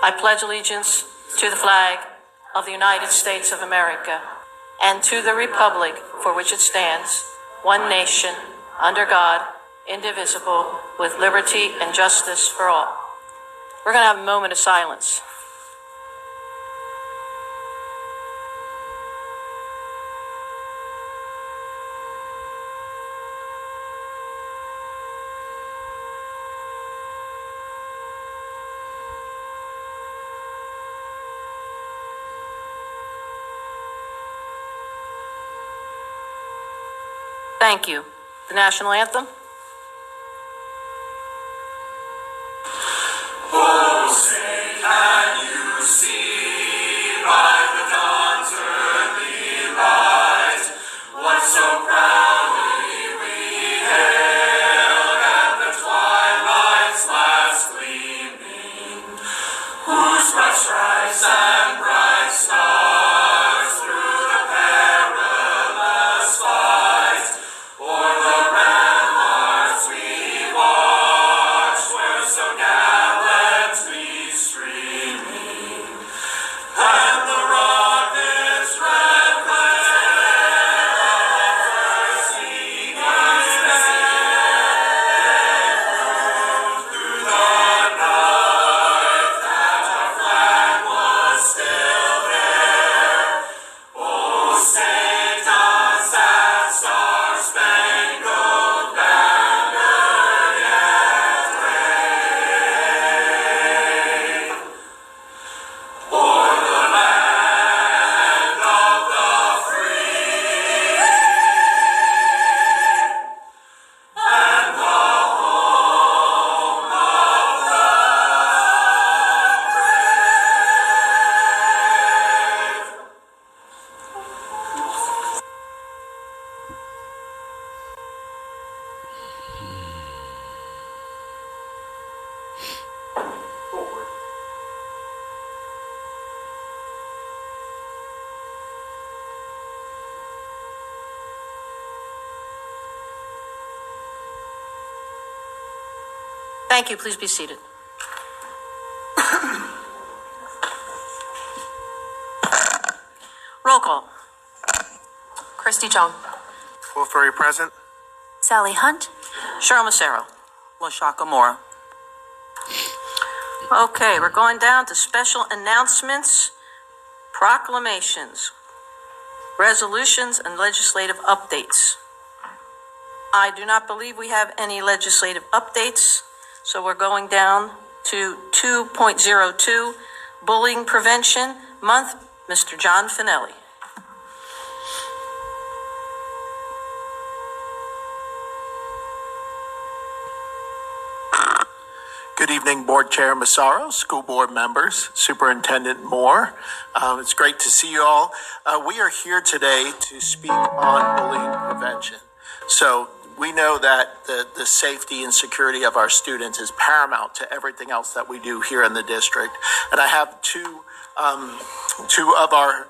I pledge allegiance to the flag of the United States of America and to the republic for which it stands, one nation, under God, indivisible, with liberty and justice for all. We're going to have a moment of silence. Thank you. The national anthem. Oh, say can you see by the dawn's early light what so proudly we hailed at the twilight's last gleaming, whose bright stripes and bright stars through the perilous fight o'er the ramparts we watched were so gallantly streaming, and the rocket's red glare singing through the night that our flag was still there. Oh, say does that star-spangled banner yet wave o'er the land of the free and the home of the brave. Thank you. Please be seated. Roll call. Christy Chung. Wolfberry present. Sally Hunt. Cheryl Massaro. LaShaka Moore. Okay, we're going down to special announcements, proclamations, resolutions, and legislative updates. I do not believe we have any legislative updates, so we're going down to 2.02, Bullying Prevention Month. Mr. John Finelli. Good evening, Board Chair Massaro, school board members, Superintendent Moore. It's great to see you all. We are here today to speak on bullying prevention. So we know that the safety and security of our students is paramount to everything else that we do here in the district. And I have two of our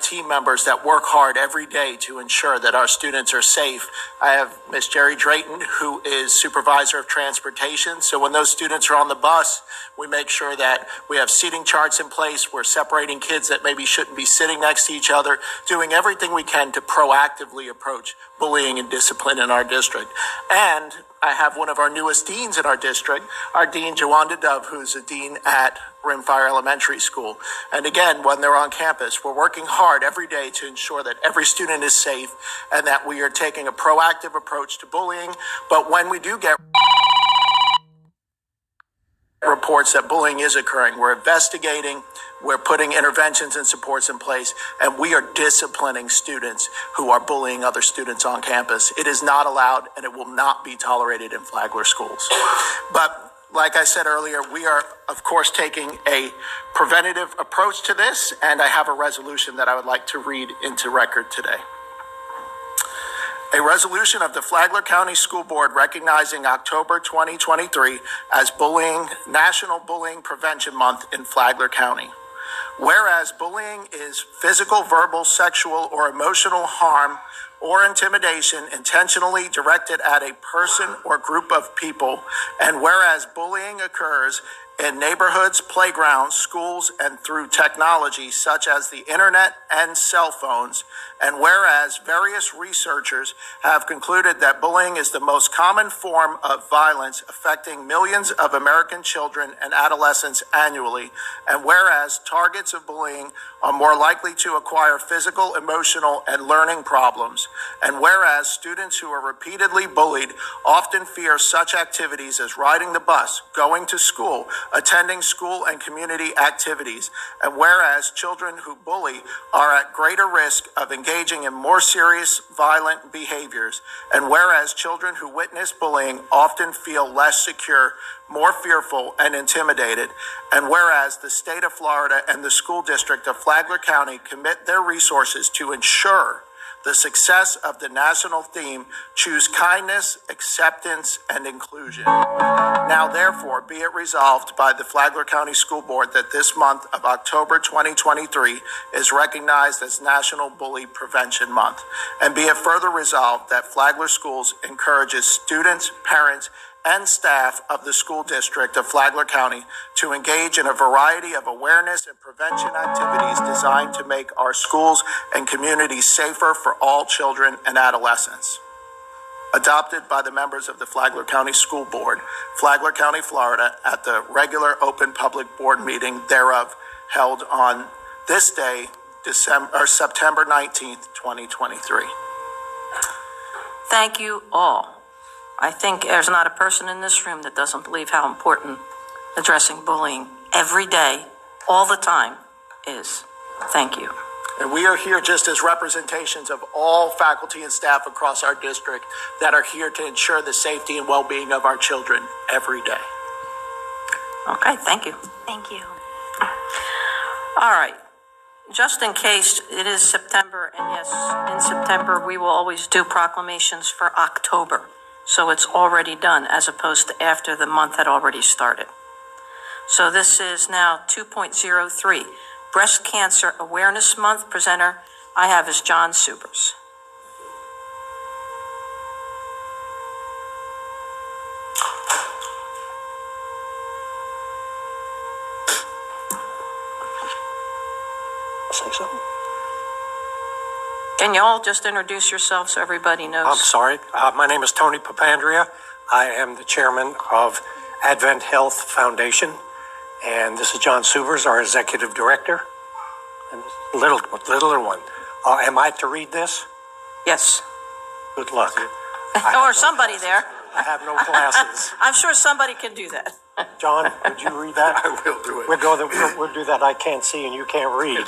team members that work hard every day to ensure that our students are safe. I have Miss Jerry Drayton, who is supervisor of transportation. So when those students are on the bus, we make sure that we have seating charts in place. We're separating kids that maybe shouldn't be sitting next to each other, doing everything we can to proactively approach bullying and discipline in our district. And I have one of our newest deans in our district, our Dean, Jawanda Dove, who's a dean at Rimfire Elementary School. And again, when they're on campus, we're working hard every day to ensure that every student is safe and that we are taking a proactive approach to bullying. But when we do get reports that bullying is occurring, we're investigating, we're putting interventions and supports in place, and we are disciplining students who are bullying other students on campus. It is not allowed, and it will not be tolerated in Flagler schools. But like I said earlier, we are, of course, taking a preventative approach to this, and I have a resolution that I would like to read into record today. A resolution of the Flagler County School Board recognizing October 2023 as National Bullying Prevention Month in Flagler County. Whereas bullying is physical, verbal, sexual, or emotional harm or intimidation intentionally directed at a person or group of people, and whereas bullying occurs in neighborhoods, playgrounds, schools, and through technology such as the internet and cell phones. And whereas various researchers have concluded that bullying is the most common form of violence affecting millions of American children and adolescents annually, and whereas targets of bullying are more likely to acquire physical, emotional, and learning problems, and whereas students who are repeatedly bullied often fear such activities as riding the bus, going to school, attending school and community activities, and whereas children who bully are at greater risk of engaging in more serious violent behaviors, and whereas children who witness bullying often feel less secure, more fearful, and intimidated, and whereas the state of Florida and the school district of Flagler County commit their resources to ensure the success of the national theme, Choose Kindness, Acceptance, and Inclusion. Now, therefore, be it resolved by the Flagler County School Board that this month of October 2023 is recognized as National Bully Prevention Month. And be it further resolved that Flagler Schools encourages students, parents, and staff of the school district of Flagler County to engage in a variety of awareness and prevention activities designed to make our schools and communities safer for all children and adolescents. Adopted by the members of the Flagler County School Board, Flagler County, Florida, at the regular open public board meeting thereof held on this day, September 19th, 2023. Thank you all. I think there's not a person in this room that doesn't believe how important addressing bullying every day, all the time, is. Thank you. And we are here just as representations of all faculty and staff across our district that are here to ensure the safety and well-being of our children every day. Okay, thank you. Thank you. All right. Just in case it is September, and yes, in September, we will always do proclamations for October. So it's already done as opposed to after the month had already started. So this is now 2.03, Breast Cancer Awareness Month. Presenter I have is John Subers. Say something. Can you all just introduce yourselves so everybody knows? I'm sorry. My name is Tony Papandrea. I am the chairman of Advent Health Foundation, and this is John Subers, our executive director. And this littler one. Am I to read this? Yes. Good luck. Or somebody there. I have no glasses. I'm sure somebody can do that. John, would you read that? I will do it. We'll do that. I can't see and you can't read.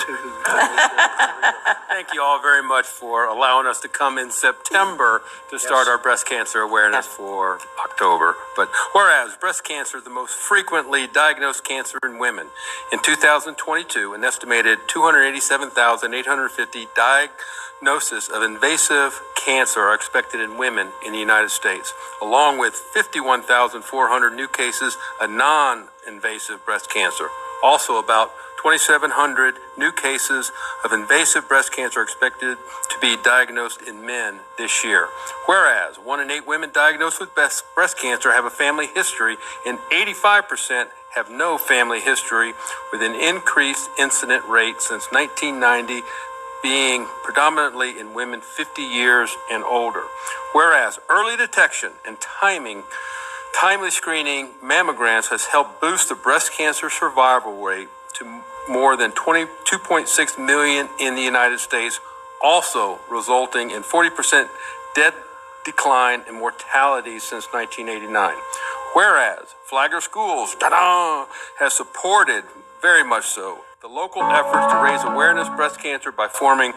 Thank you all very much for allowing us to come in September to start our breast cancer awareness for October. But whereas breast cancer is the most frequently diagnosed cancer in women, in 2022, an estimated 287,850 diagnoses of invasive cancer are expected in women in the United States, along with 51,400 new cases of non-invasive breast cancer. Also, about 2,700 new cases of invasive breast cancer are expected to be diagnosed in men this year. Whereas 1 in 8 women diagnosed with breast cancer have a family history, and 85% have no family history, with an increased incident rate since 1990 being predominantly in women 50 years and older. Whereas early detection and timely screening mammograms has helped boost the breast cancer survival rate to more than 22.6 million in the United States, also resulting in 40% dead decline in mortality since 1989. Whereas Flagler Schools, has supported, very much so, the local efforts to raise awareness of breast cancer by forming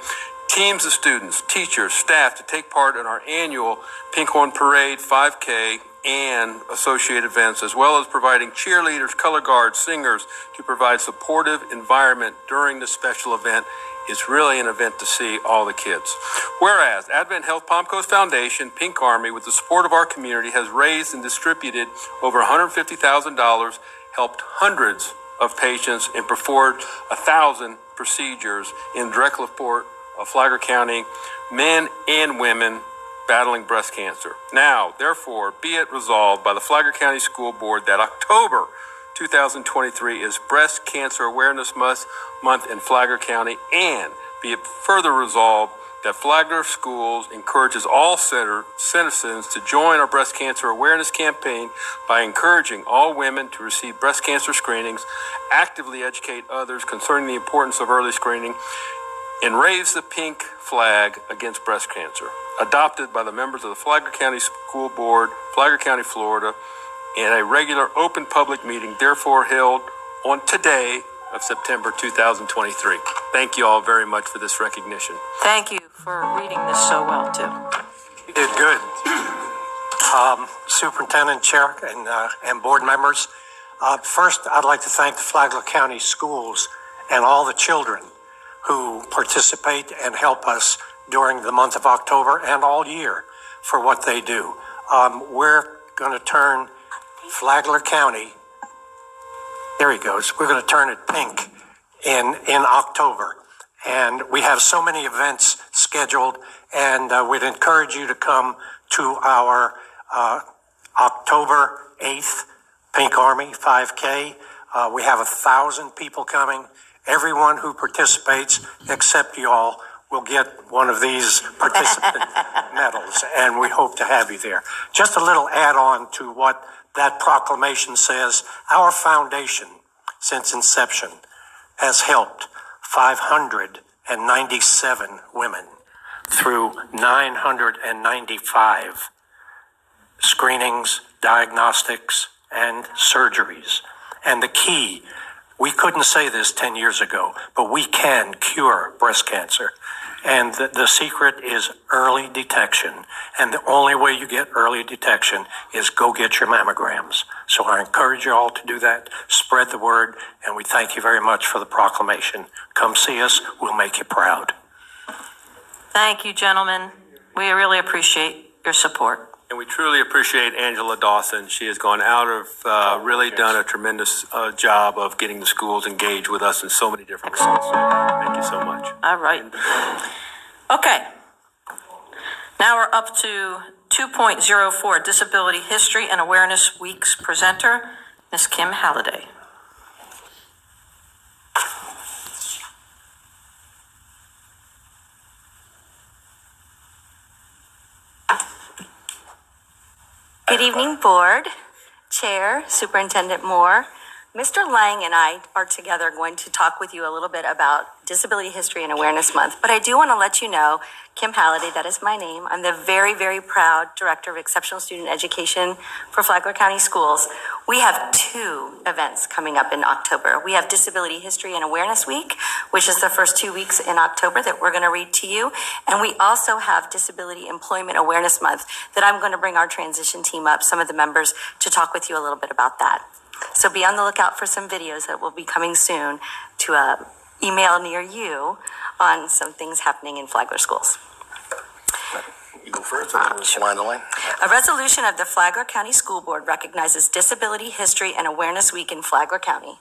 teams of students, teachers, staff to take part in our annual Pinkhorn Parade, 5K, and associated events, as well as providing cheerleaders, color guards, singers to provide supportive environment during the special event. It's really an event to see all the kids. Whereas Advent Health Palm Coast Foundation, Pink Army, with the support of our community, has raised and distributed over $150,000, helped hundreds of patients, and performed 1,000 procedures in direct report of Flagler County, men and women battling breast cancer. Now, therefore, be it resolved by the Flagler County School Board that October 2023 is Breast Cancer Awareness Month in Flagler County, and be it further resolved that Flagler Schools encourages all citizens to join our breast cancer awareness campaign by encouraging all women to receive breast cancer screenings, actively educate others concerning the importance of early screening, and raise the pink flag against breast cancer. Adopted by the members of the Flagler County School Board, Flagler County, Florida, in a regular open public meeting, therefore held on today of September 2023. Thank you all very much for this recognition. Thank you for reading this so well, too. You did good. Superintendent, Chair, and board members. First, I'd like to thank the Flagler County Schools and all the children who participate and help us during the month of October and all year for what they do. We're going to turn Flagler County, there he goes, we're going to turn it pink in October. And we have so many events scheduled, and we'd encourage you to come to our October 8th Pink Army 5K. We have 1,000 people coming. Everyone who participates, except y'all, will get one of these participant medals, and we hope to have you there. Just a little add-on to what that proclamation says. Our foundation, since inception, has helped 597 women through 995 screenings, diagnostics, and surgeries. And the key, we couldn't say this 10 years ago, but we can cure breast cancer. And the secret is early detection. And the only way you get early detection is go get your mammograms. So I encourage you all to do that, spread the word, and we thank you very much for the proclamation. Come see us, we'll make you proud. Thank you, gentlemen. We really appreciate your support. And we truly appreciate Angela Dawson. She has gone out of, really done a tremendous job of getting the schools engaged with us in so many different ways. So thank you so much. All right. Okay. Now we're up to 2.04, Disability History and Awareness Week's presenter, Ms. Kim Halliday. Good evening, Board, Chair, Superintendent Moore. Mr. Lang and I are together going to talk with you a little bit about Disability History and Awareness Month, but I do want to let you know, Kim Halliday, that is my name. I'm the very, very proud Director of Exceptional Student Education for Flagler County Schools. We have 2 events coming up in October. We have Disability History and Awareness Week, which is the first 2 weeks in October that we're going to read to you. And we also have Disability Employment Awareness Month that I'm going to bring our transition team up, some of the members, to talk with you a little bit about that. So be on the lookout for some videos that will be coming soon to email near you on some things happening in Flagler schools. You go first, and then we'll wind the line. A resolution of the Flagler County School Board recognizes Disability History and Awareness Week in Flagler County.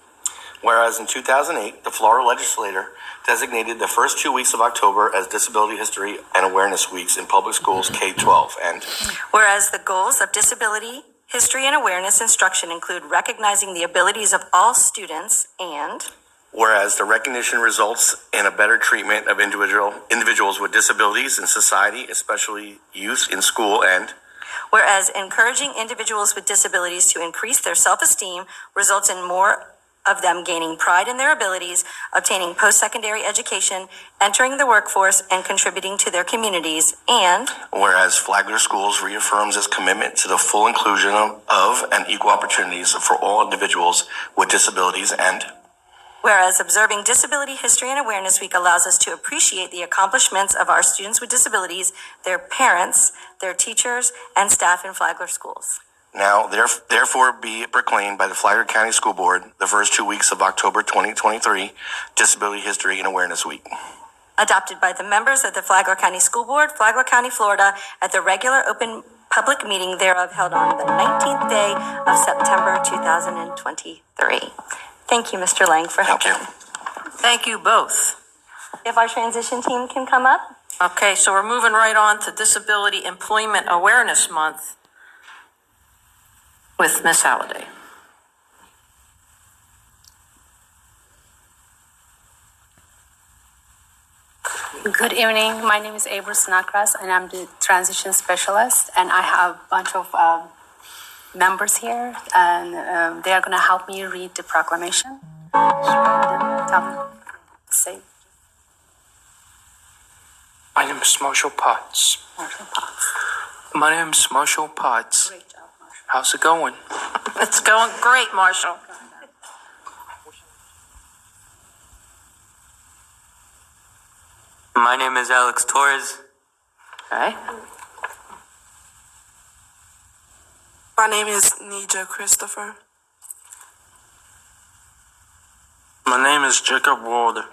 Whereas in 2008, the Florida legislature designated the first 2 weeks of October as Disability History and Awareness Weeks in public schools K-12. And whereas the goals of Disability History and Awareness instruction include recognizing the abilities of all students, and whereas the recognition results in a better treatment of individuals with disabilities in society, especially youth in school, and whereas encouraging individuals with disabilities to increase their self-esteem results in more of them gaining pride in their abilities, obtaining post-secondary education, entering the workforce, and contributing to their communities, and whereas Flagler Schools reaffirms its commitment to the full inclusion of and equal opportunities for all individuals with disabilities, and whereas observing Disability History and Awareness Week allows us to appreciate the accomplishments of our students with disabilities, their parents, their teachers, and staff in Flagler schools. Now, therefore be it proclaimed by the Flagler County School Board the first 2 weeks of October 2023, Disability History and Awareness Week. Adopted by the members of the Flagler County School Board, Flagler County, Florida, at the regular open public meeting thereof held on the 19th day of September 2023. Thank you, Mr. Lang, for helping. Thank you. Thank you both. If our transition team can come up. Okay, so we're moving right on to Disability Employment Awareness Month with Ms. Halliday. Good evening. My name is Abra Snakras, and I'm the transition specialist. And I have a bunch of members here, and they are going to help me read the proclamation. Tell them, say. My name is Marshall Potts. Marshall Potts. My name is Marshall Potts. Great job, Marshall. How's it going? It's going great, Marshall. My name is Alex Torres. Okay. My name is Nija Christopher. My name is Jacob Ward.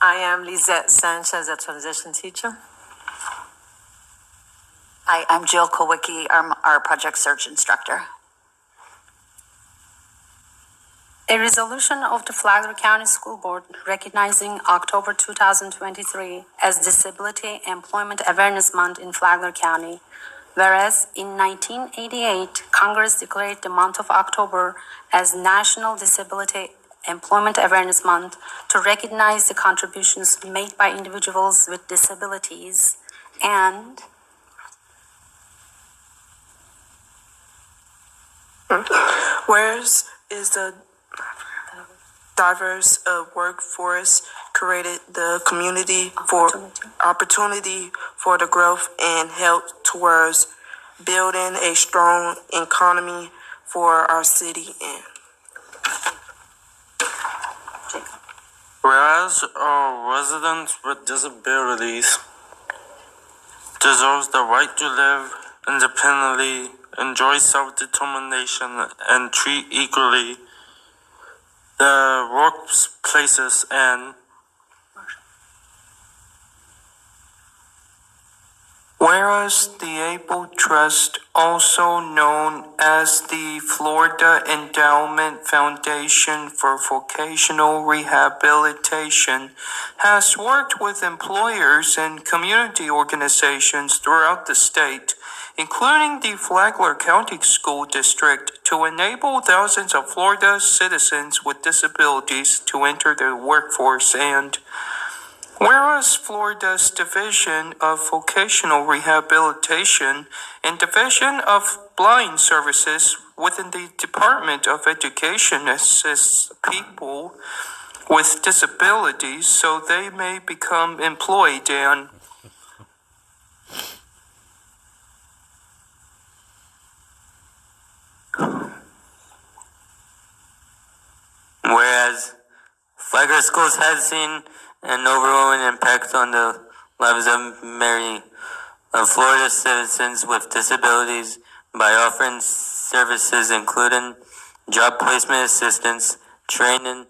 I am Lizette Sanchez, a transition teacher. Hi, I'm Jill Kowicki, our project search instructor. A resolution of the Flagler County School Board recognizing October 2023 as Disability Employment Awareness Month in Flagler County. Whereas in 1988, Congress declared the month of October as National Disability Employment Awareness Month to recognize the contributions made by individuals with disabilities, and Whereas is the diverse workforce created the community for opportunity for the growth and help towards building a strong economy for our city. And Whereas our residents with disabilities deserves the right to live independently, enjoy self-determination, and treat equally the workplaces and whereas the Able Trust, also known as the Florida Endowment Foundation for Vocational Rehabilitation, has worked with employers and community organizations throughout the state, including the Flagler County School District, to enable thousands of Florida citizens with disabilities to enter the workforce, and whereas Florida's Division of Vocational Rehabilitation and Division of Blind Services within the Department of Education assists people with disabilities so they may become employed, and whereas Flagler Schools has seen an overwhelming impact on the lives of many of Florida's citizens with disabilities by offering services including job placement assistance, training,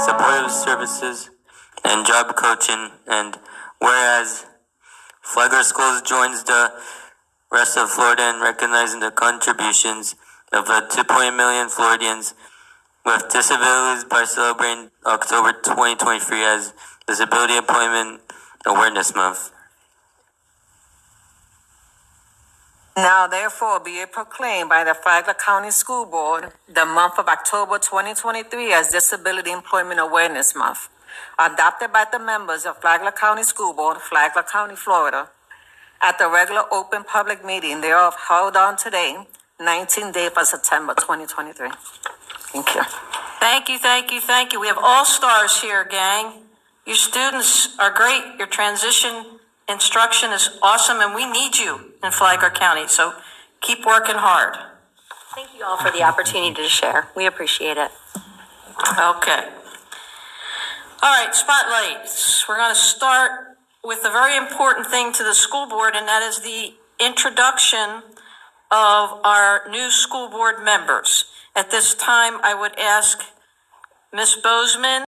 supportive services, and job coaching. And whereas Flagler Schools joins the rest of Florida in recognizing the contributions of 2.8 million Floridians with disabilities by celebrating October 2023 as Disability Employment Awareness Month. Now therefore be it proclaimed by the Flagler County School Board the month of October 2023 as Disability Employment Awareness Month, adopted by the members of Flagler County School Board, Flagler County, Florida, at the regular open public meeting thereof held on today, 19th day of September 2023. Thank you. Thank you, thank you, thank you. We have all stars here, gang. Your students are great. Your transition instruction is awesome, and we need you in Flagler County, so keep working hard. Thank you all for the opportunity to share. We appreciate it. Okay. All right, spotlights. We're going to start with a very important thing to the school board, and that is the introduction of our new school board members. At this time, I would ask Ms. Bozeman